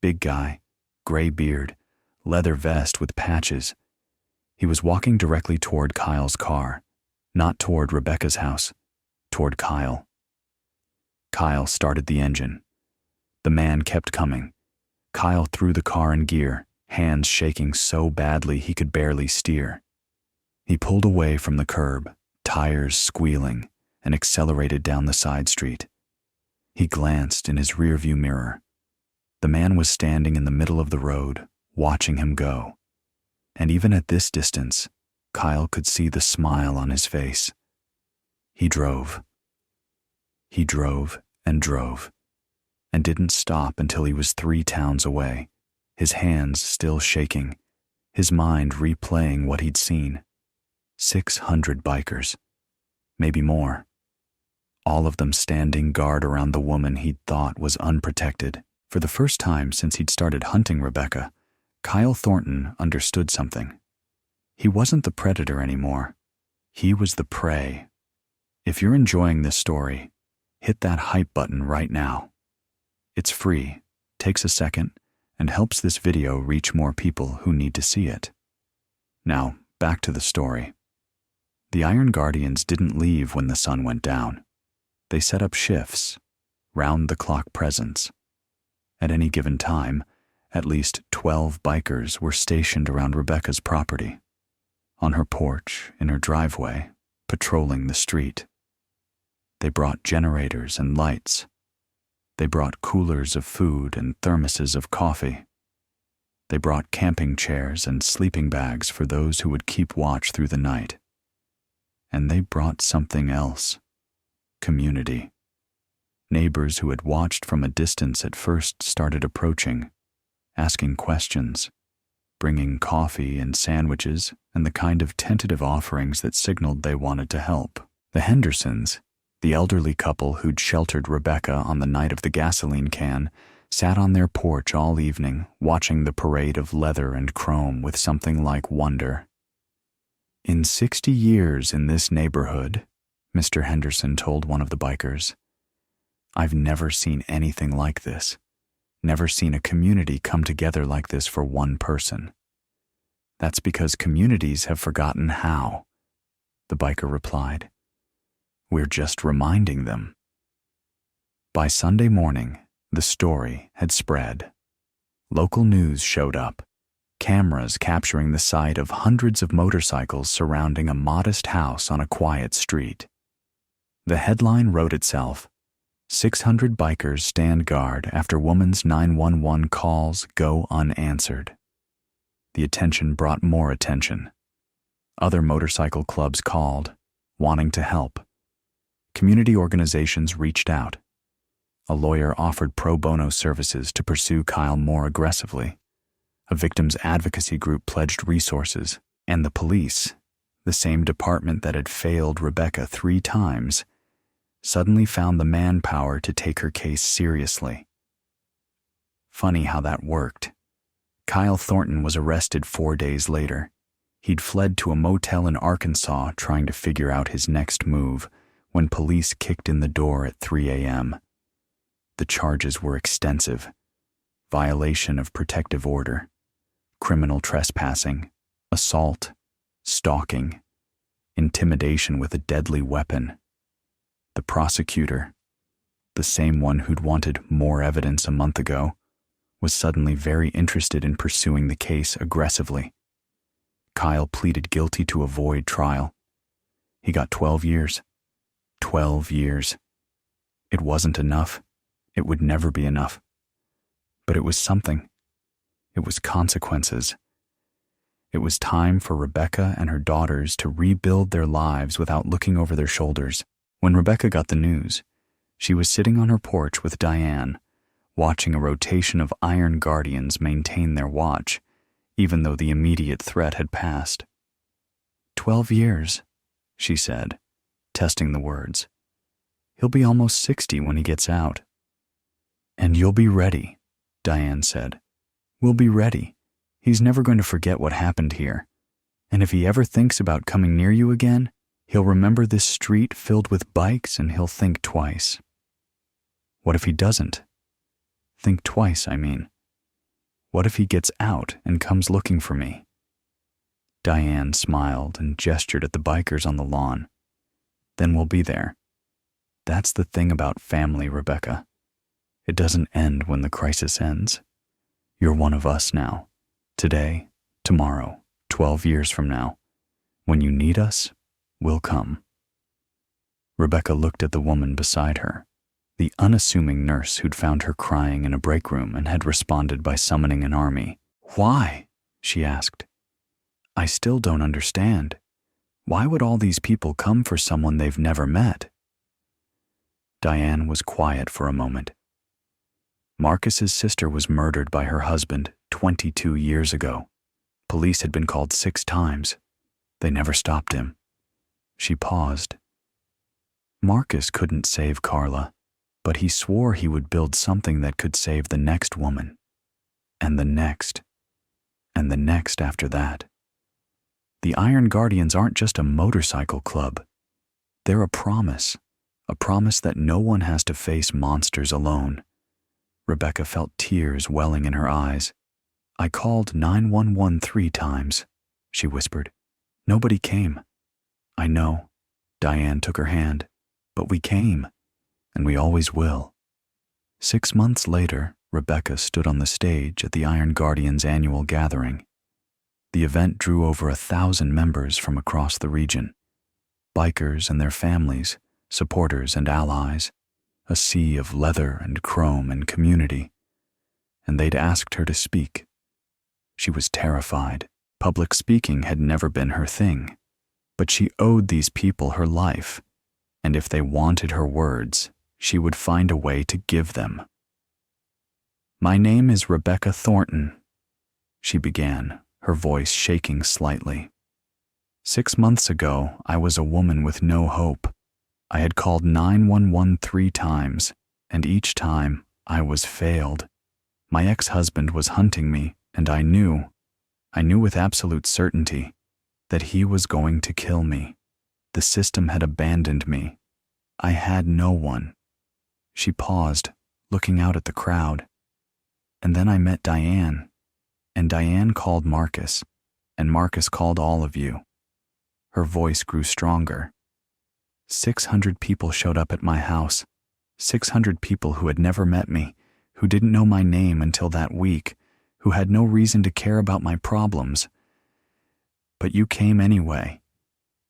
big guy, gray beard, leather vest with patches. He was walking directly toward Kyle's car, not toward Rebecca's house, toward Kyle. Kyle started the engine. The man kept coming. Kyle threw the car in gear, hands shaking so badly he could barely steer. He pulled away from the curb, tires squealing, and accelerated down the side street. He glanced in his rearview mirror. The man was standing in the middle of the road, watching him go. And even at this distance, Kyle could see the smile on his face. He drove. He drove and drove, and didn't stop until he was 3 towns away, his hands still shaking, his mind replaying what he'd seen. 600 bikers, maybe more. All of them standing guard around the woman he'd thought was unprotected. For the first time since he'd started hunting Rebecca, Kyle Thornton understood something. He wasn't the predator anymore. He was the prey. If you're enjoying this story, hit that hype button right now. It's free, takes a second, and helps this video reach more people who need to see it. Now, back to the story. The Iron Guardians didn't leave when the sun went down. They set up shifts, round-the-clock presence. At any given time, at least 12 bikers were stationed around Rebecca's property, on her porch, in her driveway, patrolling the street. They brought generators and lights. They brought coolers of food and thermoses of coffee. They brought camping chairs and sleeping bags for those who would keep watch through the night. And they brought something else: community. Neighbors who had watched from a distance at first started approaching, asking questions, bringing coffee and sandwiches and the kind of tentative offerings that signaled they wanted to help. The Hendersons, the elderly couple who'd sheltered Rebecca on the night of the gasoline can, sat on their porch all evening, watching the parade of leather and chrome with something like wonder. "In 60 years in this neighborhood," Mr. Henderson told one of the bikers, "I've never seen anything like this. Never seen a community come together like this for one person." "That's because communities have forgotten how," the biker replied. "We're just reminding them." By Sunday morning, the story had spread. Local news showed up, cameras capturing the sight of hundreds of motorcycles surrounding a modest house on a quiet street. The headline wrote itself: 600 bikers stand guard after woman's 911 calls go unanswered. The attention brought more attention. Other motorcycle clubs called, wanting to help. Community organizations reached out. A lawyer offered pro bono services to pursue Kyle more aggressively. A victims advocacy group pledged resources, and the police, the same department that had failed Rebecca 3 times, suddenly found the manpower to take her case seriously. Funny how that worked. Kyle Thornton was arrested 4 days later. He'd fled to a motel in Arkansas trying to figure out his next move when police kicked in the door at 3 a.m. The charges were extensive: violation of protective order, criminal trespassing, assault, stalking, intimidation with a deadly weapon. The prosecutor, the same one who'd wanted more evidence a month ago, was suddenly very interested in pursuing the case aggressively. Kyle pleaded guilty to avoid trial. He got 12 years. 12 years. It wasn't enough. It would never be enough. But it was something. It was consequences. It was time for Rebecca and her daughters to rebuild their lives without looking over their shoulders. When Rebecca got the news, she was sitting on her porch with Diane, watching a rotation of Iron Guardians maintain their watch, even though the immediate threat had passed. 12 years, she said, testing the words. He'll be almost 60 when he gets out. And you'll be ready, Diane said. We'll be ready. He's never going to forget what happened here. And if he ever thinks about coming near you again, he'll remember this street filled with bikes and he'll think twice. What if he doesn't? Think twice, I mean. What if he gets out and comes looking for me? Diane smiled and gestured at the bikers on the lawn. Then we'll be there. That's the thing about family, Rebecca. It doesn't end when the crisis ends. You're one of us now. Today, tomorrow, 12 years from now. When you need us, we'll come." Rebecca looked at the woman beside her, the unassuming nurse who'd found her crying in a break room and had responded by summoning an army. "Why?" she asked. "I still don't understand. Why would all these people come for someone they've never met?" Diane was quiet for a moment. Marcus's sister was murdered by her husband 22 years ago. Police had been called 6 times. They never stopped him. She paused. Marcus couldn't save Carla, but he swore he would build something that could save the next woman, and the next after that. The Iron Guardians aren't just a motorcycle club. They're a promise that no one has to face monsters alone. Rebecca felt tears welling in her eyes. "I called 911 3 times, she whispered. "Nobody came." "I know." Diane took her hand. "But we came, and we always will." 6 months later, Rebecca stood on the stage at the Iron Guardians' annual gathering. The event drew over 1,000 members from across the region. Bikers and their families, supporters and allies, a sea of leather and chrome and community. And they'd asked her to speak. She was terrified. Public speaking had never been her thing. But she owed these people her life, and if they wanted her words, she would find a way to give them. "My name is Rebecca Thornton," she began, her voice shaking slightly. 6 months ago, I was a woman with no hope. I had called 911 3 times, and each time I was failed. My ex-husband was hunting me, and I knew with absolute certainty that he was going to kill me. The system had abandoned me. I had no one. She paused, looking out at the crowd. And then I met Diane, and Diane called Marcus, and Marcus called all of you. Her voice grew stronger. 600 people showed up at my house, 600 people who had never met me, who didn't know my name until that week, who had no reason to care about my problems. But you came anyway.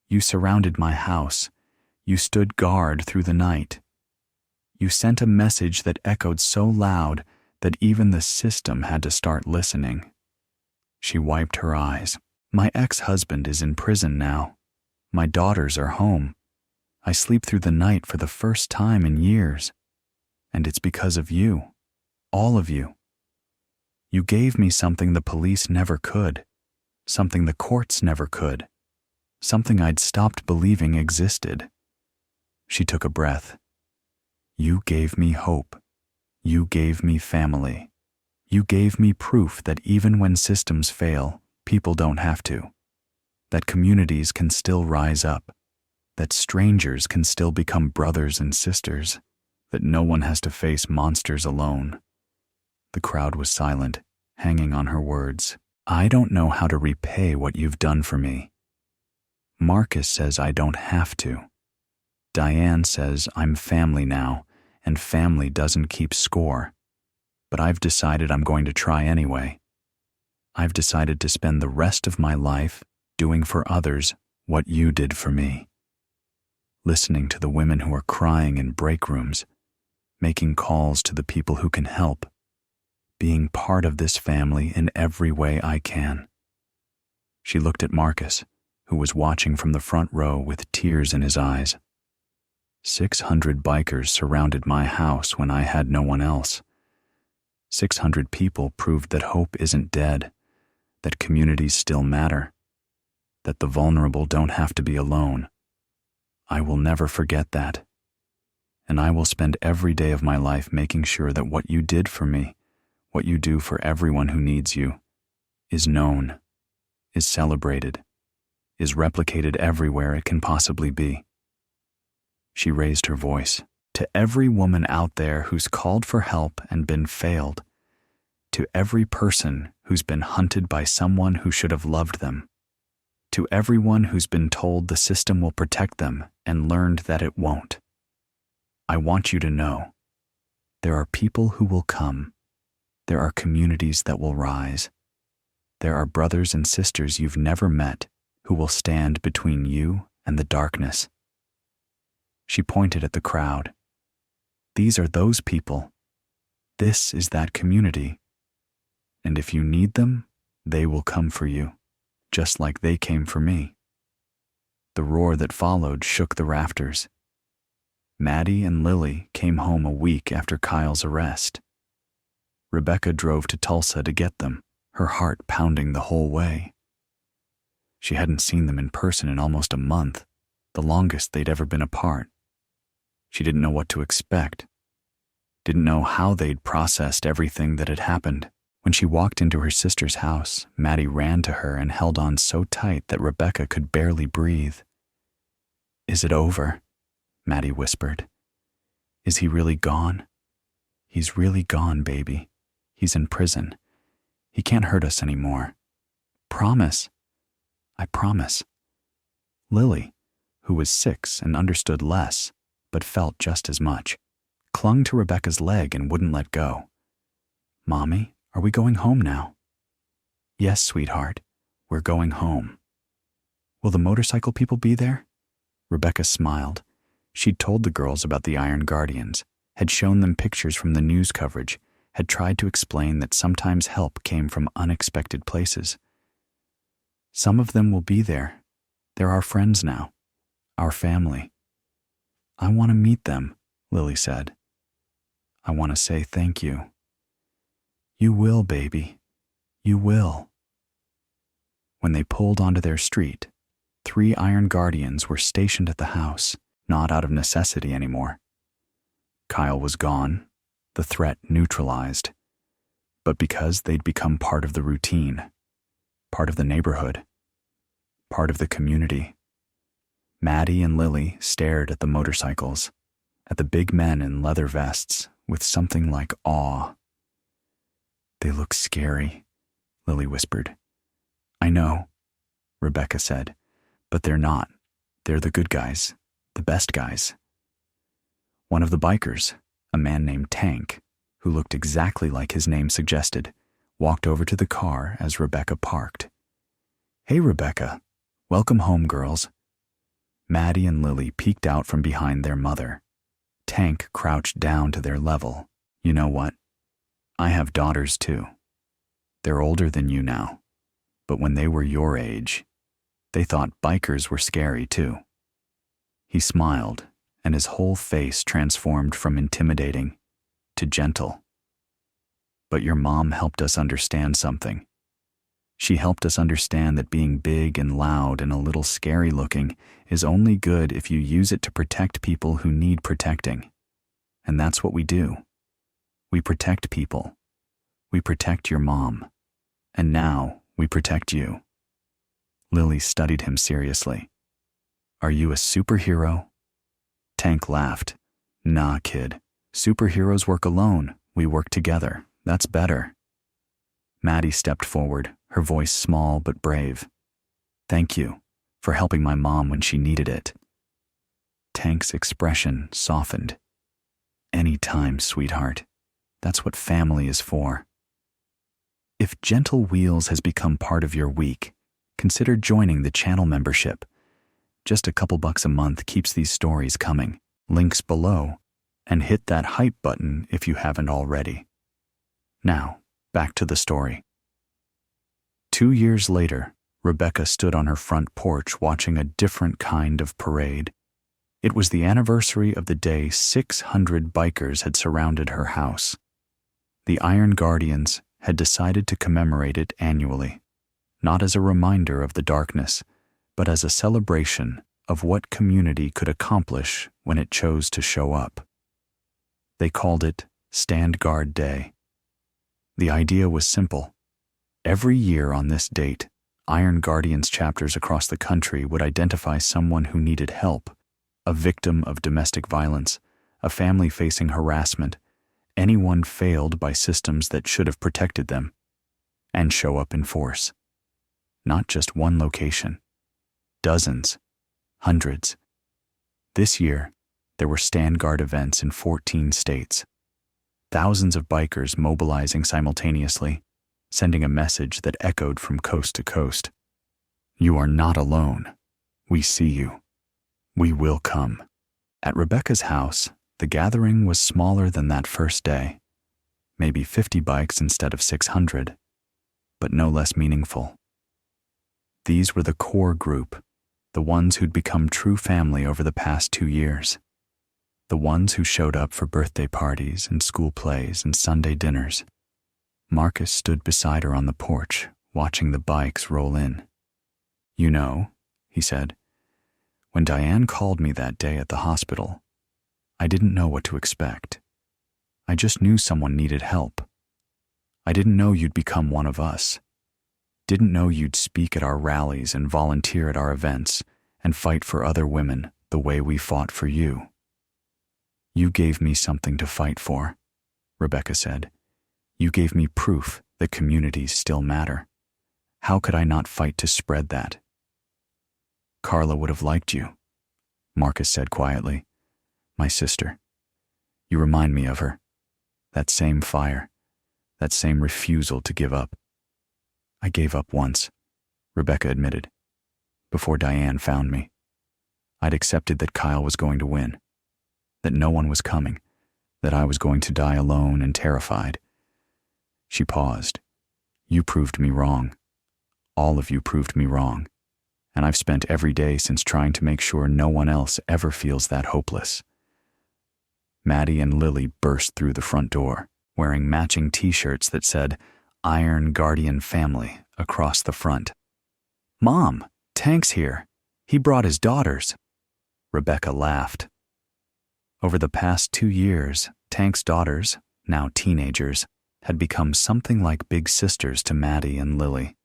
You surrounded my house. You stood guard through the night. You sent a message that echoed so loud that even the system had to start listening. She wiped her eyes. My ex-husband is in prison now. My daughters are home. I sleep through the night for the first time in years. And it's because of you. All of you. You gave me something the police never could. Something the courts never could. Something I'd stopped believing existed. She took a breath. You gave me hope. You gave me family. You gave me proof that even when systems fail, people don't have to. That communities can still rise up. That strangers can still become brothers and sisters. That no one has to face monsters alone. The crowd was silent, hanging on her words. I don't know how to repay what you've done for me. Marcus says I don't have to. Diane says I'm family now, and family doesn't keep score. But I've decided I'm going to try anyway. I've decided to spend the rest of my life doing for others what you did for me. Listening to the women who are crying in break rooms, making calls to the people who can help, being part of this family in every way I can. She looked at Marcus, who was watching from the front row with tears in his eyes. 600 bikers surrounded my house when I had no one else. 600 people proved that hope isn't dead, that communities still matter, that the vulnerable don't have to be alone. I will never forget that. And I will spend every day of my life making sure that what you did for me, what you do for everyone who needs you, is known, is celebrated, is replicated everywhere it can possibly be. She raised her voice. To every woman out there who's called for help and been failed, to every person who's been hunted by someone who should have loved them, to everyone who's been told the system will protect them and learned that it won't. I want you to know, There are people who will come. There are communities that will rise. There are brothers and sisters you've never met who will stand between you and the darkness. She pointed at the crowd. These are those people. This is that community. And if you need them, they will come for you, just like they came for me. The roar that followed shook the rafters. Maddie and Lily came home a week after Kyle's arrest. Rebecca drove to Tulsa to get them, her heart pounding the whole way. She hadn't seen them in person in almost a month, the longest they'd ever been apart. She didn't know what to expect, didn't know how they'd processed everything that had happened. When she walked into her sister's house, Maddie ran to her and held on so tight that Rebecca could barely breathe. "Is it over?" Maddie whispered. "Is he really gone?" "He's really gone, baby. He's in prison. He can't hurt us anymore. Promise." "I promise." Lily, who was 6 and understood less, but felt just as much, clung to Rebecca's leg and wouldn't let go. "Mommy, are we going home now?" "Yes, sweetheart, we're going home." "Will the motorcycle people be there?" Rebecca smiled. She'd told the girls about the Iron Guardians, had shown them pictures from the news coverage, had tried to explain that sometimes help came from unexpected places. "Some of them will be there. They're our friends now, our family." "I want to meet them," Lily said. "I want to say thank you." "You will, baby. You will." When they pulled onto their street, 3 Iron Guardians were stationed at the house, not out of necessity anymore. Kyle was gone, the threat neutralized, but because they'd become part of the routine, part of the neighborhood, part of the community. Maddie and Lily stared at the motorcycles, at the big men in leather vests, with something like awe. "They look scary," Lily whispered. "I know," Rebecca said, "but they're not. They're the good guys, the best guys." One of the bikers, a man named Tank, who looked exactly like his name suggested, walked over to the car as Rebecca parked. "Hey, Rebecca. Welcome home, girls." Maddie and Lily peeked out from behind their mother. Tank crouched down to their level. "You know what? I have daughters too. They're older than you now, but when they were your age, they thought bikers were scary too." He smiled, and his whole face transformed from intimidating to gentle. "But your mom helped us understand something. She helped us understand that being big and loud and a little scary looking is only good if you use it to protect people who need protecting. And that's what we do. We protect people. We protect your mom. And now we protect you." Lily studied him seriously. "Are you a superhero?" Tank laughed. "Nah, kid. Superheroes work alone. We work together. That's better." Maddie stepped forward, her voice small but brave. "Thank you for helping my mom when she needed it." Tank's expression softened. "Any time, sweetheart. That's what family is for." If Gentle Wheels has become part of your week, consider joining the channel membership. Just a couple bucks a month keeps these stories coming. Links below, and hit that hype button if you haven't already. Now, back to the story. 2 years later, Rebecca stood on her front porch watching a different kind of parade. It was the anniversary of the day 600 bikers had surrounded her house. The Iron Guardians had decided to commemorate it annually, not as a reminder of the darkness, but as a celebration of what community could accomplish when it chose to show up. They called it Stand Guard Day. The idea was simple. Every year on this date, Iron Guardians chapters across the country would identify someone who needed help, a victim of domestic violence, a family facing harassment, anyone failed by systems that should have protected them, and show up in force. Not just one location. Dozens. Hundreds. This year, there were Stand Guard events in 14 states. thousands of bikers mobilizing simultaneously, sending a message that echoed from coast to coast. You are not alone. We see you. We will come. At Rebecca's house, the gathering was smaller than that first day, maybe 50 bikes instead of 600, but no less meaningful. These were the core group, the ones who'd become true family over the past 2 years, the ones who showed up for birthday parties and school plays and Sunday dinners. Marcus stood beside her on the porch, watching the bikes roll in. You know, he said, when Diane called me that day at the hospital, I didn't know what to expect. I just knew someone needed help. I didn't know you'd become one of us. Didn't know you'd speak at our rallies and volunteer at our events and fight for other women the way we fought for you. You gave me something to fight for, Rebecca said. You gave me proof that communities still matter. How could I not fight to spread that? Carla would have liked you, Marcus said quietly. My sister. You remind me of her. That same fire, that same refusal to give up. I gave up once, Rebecca admitted, before Diane found me. I'd accepted that Kyle was going to win, that no one was coming, that I was going to die alone and terrified. She paused. You proved me wrong. All of you proved me wrong. And I've spent every day since trying to make sure no one else ever feels that hopeless. Maddie and Lily burst through the front door, wearing matching t-shirts that said, Iron Guardian Family, across the front. Mom, Tank's here. He brought his daughters. Rebecca laughed. Over the past 2 years, Tank's daughters, now teenagers, had become something like big sisters to Maddie and Lily.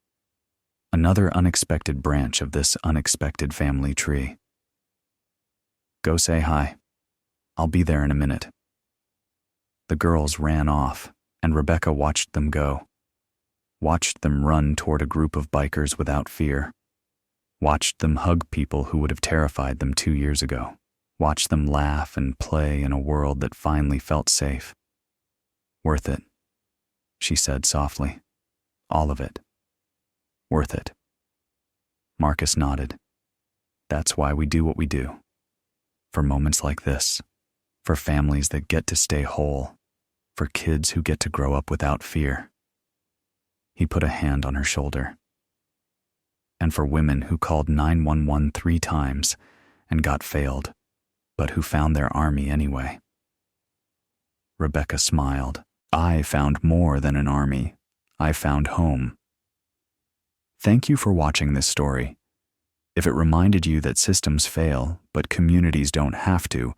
Another unexpected branch of this unexpected family tree. Go say hi. I'll be there in a minute. The girls ran off, and Rebecca watched them go. Watched them run toward a group of bikers without fear. Watched them hug people who would have terrified them 2 years ago. Watched them laugh and play in a world that finally felt safe. Worth it, she said softly. All of it. Worth it. Marcus nodded. That's why we do what we do. For moments like this. For families that get to stay whole. For kids who get to grow up without fear. He put a hand on her shoulder. And for women who called 911 3 times and got failed, but who found their army anyway. Rebecca smiled. I found more than an army. I found home. Thank you for watching this story. If it reminded you that systems fail, but communities don't have to,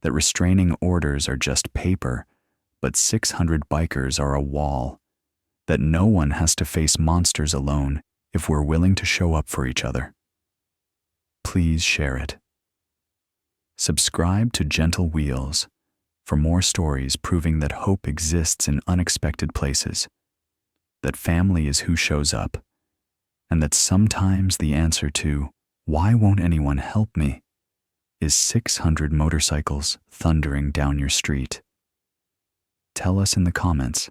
that restraining orders are just paper, but 600 bikers are a wall, that no one has to face monsters alone if we're willing to show up for each other, please share it. Subscribe to Gentle Wheels for more stories proving that hope exists in unexpected places, that family is who shows up, and that sometimes the answer to, why won't anyone help me, is 600 motorcycles thundering down your street. Tell us in the comments,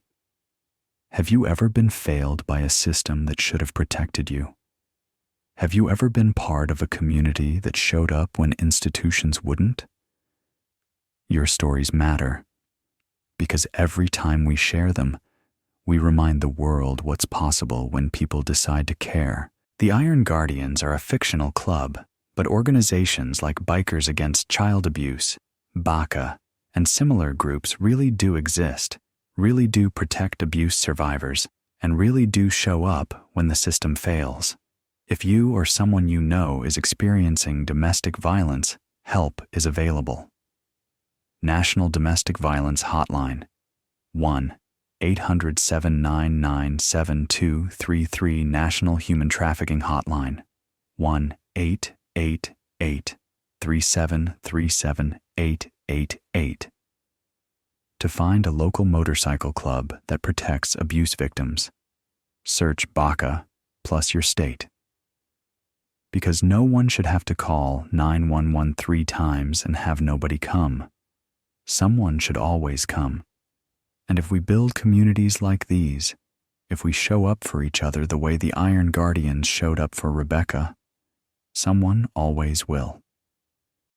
have you ever been failed by a system that should have protected you? Have you ever been part of a community that showed up when institutions wouldn't? Your stories matter, because every time we share them, we remind the world what's possible when people decide to care. The Iron Guardians are a fictional club, but organizations like Bikers Against Child Abuse, BACA, and similar groups really do exist, really do protect abuse survivors, and really do show up when the system fails. If you or someone you know is experiencing domestic violence, help is available. National Domestic Violence Hotline, 1-800-799-7233. National Human Trafficking Hotline, 1-888-3737-888. To find a local motorcycle club that protects abuse victims, search BACA plus your state. Because no one should have to call 911 3 times and have nobody come. Someone should always come. And if we build communities like these, if we show up for each other the way the Iron Guardians showed up for Rebecca, someone always will.